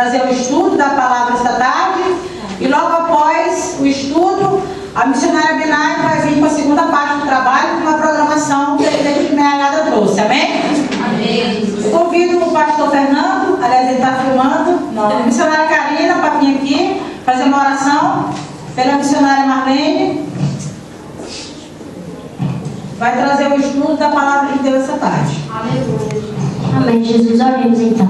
trazer o estudo da palavra esta tarde. E logo após o estudo, a missionária Binay vai vir com a segunda parte do trabalho, com uma programação que a igreja de Meaiada trouxe. Amém? Amém. Eu convido o pastor Fernando, aliás, ele está filmando, a missionária Karina para vir aqui fazer uma oração pela missionária Marlene. Vai trazer o estudo da palavra de Deus essa tarde. Aleluia. Amém, Jesus. Oremos então.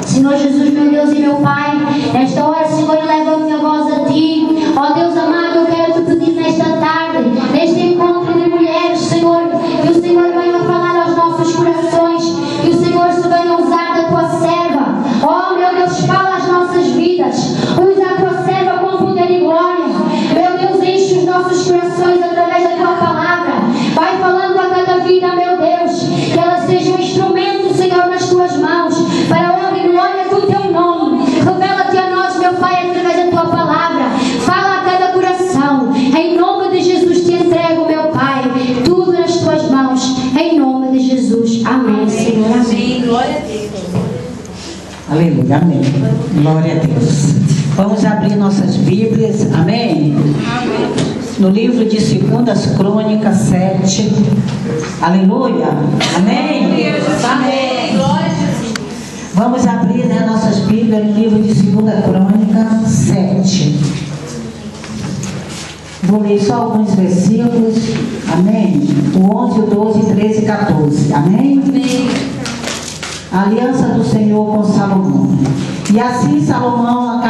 Senhor Jesus, meu Deus e meu Pai, nesta hora, Senhor, eu levo a minha voz a Ti. Ó Deus amado, eu quero Te pedir nesta tarde, neste encontro de mulheres, Senhor, que o Senhor venha falar aos nossos corações, que o Senhor se venha usar da Tua serva. Ó meu Deus, fala as nossas vidas. Usa a Tua serva com poder e glória. Meu Deus, enche os nossos corações através da Tua palavra. Vai falando a cada vida, meu Deus, que ela seja um instrumento, Senhor, nas Tuas mãos, para a honra e glória do Teu nome. Revela-te a nós, meu Pai, através da Tua palavra. Fala a cada coração. Em nome de Jesus te entrego, meu Pai, tudo nas Tuas mãos. Em nome de Jesus. Amém, Senhor. Amém. Glória a Deus. Aleluia, amém. Glória a Deus. Vamos abrir nossas Bíblias, amém? Amém. No livro de 2 Crônicas 7. Aleluia, amém? Amém. Glória a Jesus. Vamos abrir, né, nossas Bíblias no livro de 2 Crônicas 7. Vou ler só alguns versículos, amém? O 11, o 12, 13 e 14, amém? Amém. A aliança do Senhor com Salomão. E assim Salomão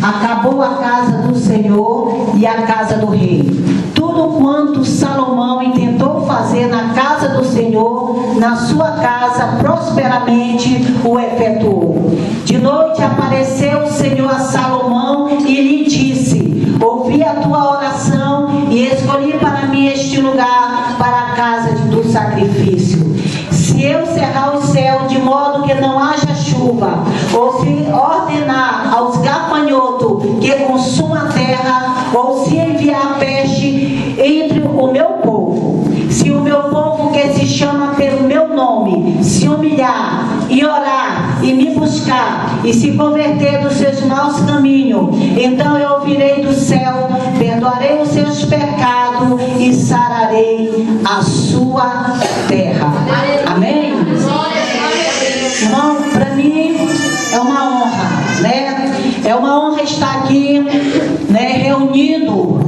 acabou a casa do Senhor e a casa do rei. Tudo quanto Salomão intentou fazer na casa do Senhor, na sua casa, prosperamente o efetuou. De noite apareceu o Senhor a Salomão e lhe disse: ouvi a tua oração e escolhi para mim este lugar para a casa do sacrifício. Se eu cerrar o céu de modo que não haja chuva, ou se ordenar aos gafanhotos que consumam a terra, ou se enviar peste entre o meu povo, se o meu povo que se chama pelo meu nome se humilhar e orar e me buscar e se converter dos seus maus caminhos, então eu ouvirei do céu, perdoarei os seus pecados e sararei a sua terra. Amém? Irmão, para mim é uma honra, né? É uma honra estar aqui, né, reunido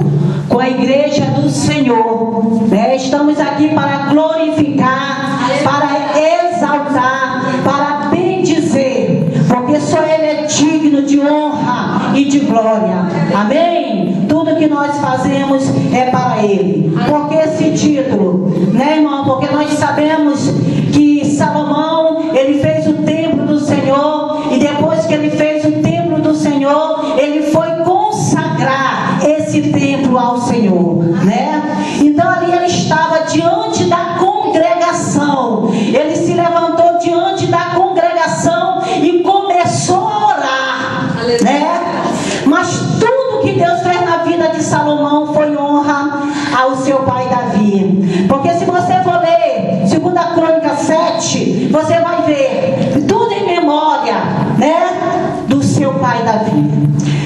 com a igreja do Senhor, né? Estamos aqui para glorificar, para exaltar, para bendizer, porque só Ele é digno de honra e de glória. Amém? Tudo que nós fazemos é para Ele. Por que esse título, né, irmão? Porque nós sabemos que Salomão, ele fez o templo do Senhor, e depois que ele fez o templo do Senhor, ele foi consagrar esse templo ao Senhor, né? Então ali ele estava diante da congregação, ele se levantou diante da congregação e começou a orar, né? Mas tudo que Deus fez na vida de Salomão foi honra ao seu pai Davi, porque se você for ler 2 Crônicas 7, você vai ver tudo em memória, né, do seu pai Davi.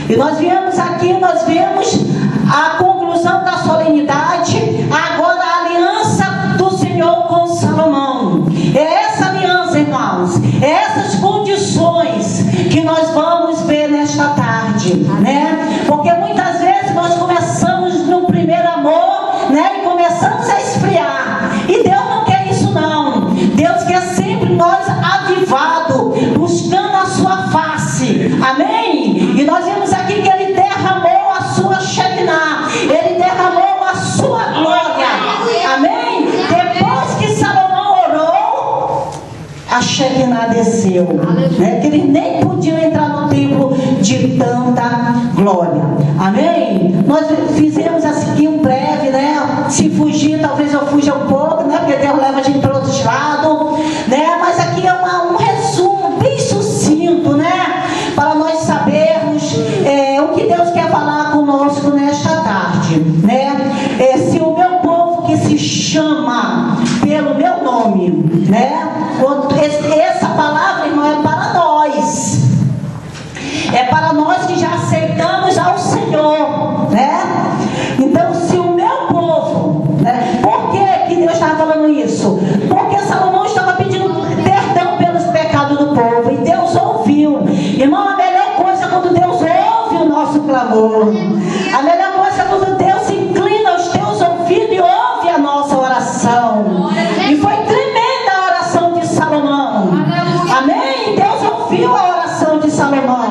E nós viemos aqui, nós vemos a conclusão da solenidade, agora a aliança do Senhor com Salomão. É essa aliança, irmãos, é essas condições que nós vamos ver nesta tarde, né? Porque muitas vezes nós começamos no primeiro amor, né, e começamos a esfriar, e Deus não quer isso não. Deus quer sempre nós avivado, buscando a sua face, amém? E nós vemos aqui que Ele derramou a sua Shekinah, Ele derramou a sua glória, amém? Depois que Salomão orou, a Shekinah desceu, né? Que eles nem podiam entrar no templo de tanta glória, amém? Nós fizemos aqui um breve, né? Se fugir, talvez eu fuja um pouco, né? Porque Deus leva a gente para outros lados, né? Mas aqui é um resumo bem sucinto, né? Para nós sabermos o que Deus quer falar conosco nesta tarde, né? Se o meu povo que se chama pelo meu nome, né? Essa palavra, irmão, é para nós. é para nós que já aceitamos ao Senhor, né? Então, se o meu povo, né? Por que Deus estava falando isso? Porque Salomão estava pedindo perdão pelos pecados do povo, e Deus ouviu. Irmão, a melhor coisa é quando Deus ouve o nosso clamor. A melhor coisa é quando Deus se inclina os teus ouvidos e ouve a nossa oração. E foi tremenda a oração de Salomão. Amém? Deus ouviu a oração de Salomão.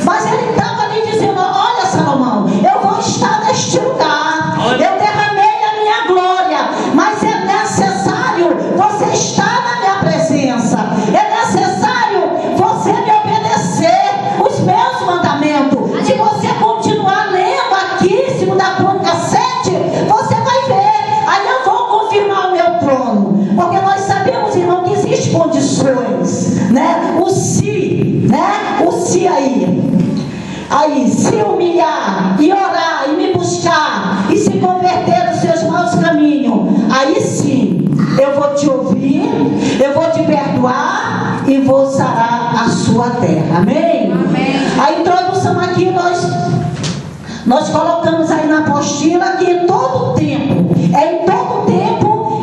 Mas ele estava ali dizendo: olha, Salomão, eu vou estar neste lugar. Eu derramei a minha glória, mas é necessário você estar na minha presença. É necessário você me obedecer os meus mandamentos. Se você continuar lendo aqui, 2 Crônicas 7, você vai ver. Aí eu vou confirmar o meu trono. Porque nós sabemos, irmão, que existem condições, né? O se, né? O se aí, se humilhar e orar e me buscar e se converter dos seus maus caminhos, aí sim eu vou te ouvir, eu vou te perdoar e vou sarar a sua terra. Amém? Amém. A introdução aqui nós colocamos aí na apostila que em todo tempo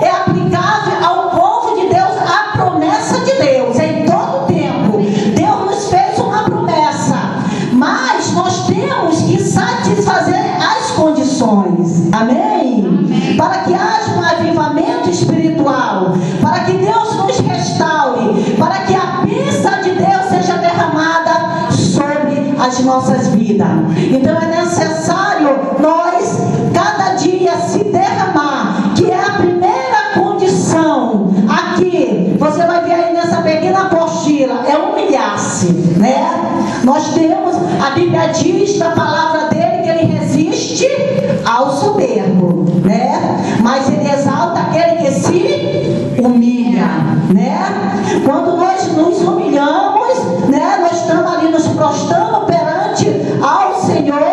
é aplicável ao povo de Deus a promessa de Deus. Em todo tempo Deus nos fez uma promessa, mas nós temos que satisfazer as condições. Amém? Para que haja um avivamento espiritual, para que Deus nos restaure, para que a bênção de Deus seja derramada sobre as nossas vidas. Então é necessário nós cada dia se derramar, que é a primeira condição. Aqui você vai ver aí nessa pequena apostila, é humilhar-se, né? Nós temos, a Bíblia diz na palavra dele que ele resiste ao soberbo, né? Mas ele exalta aquele que se humilha, né? Quando nós nos humilhamos, né? Nós estamos ali nos prostrando perante ao Senhor.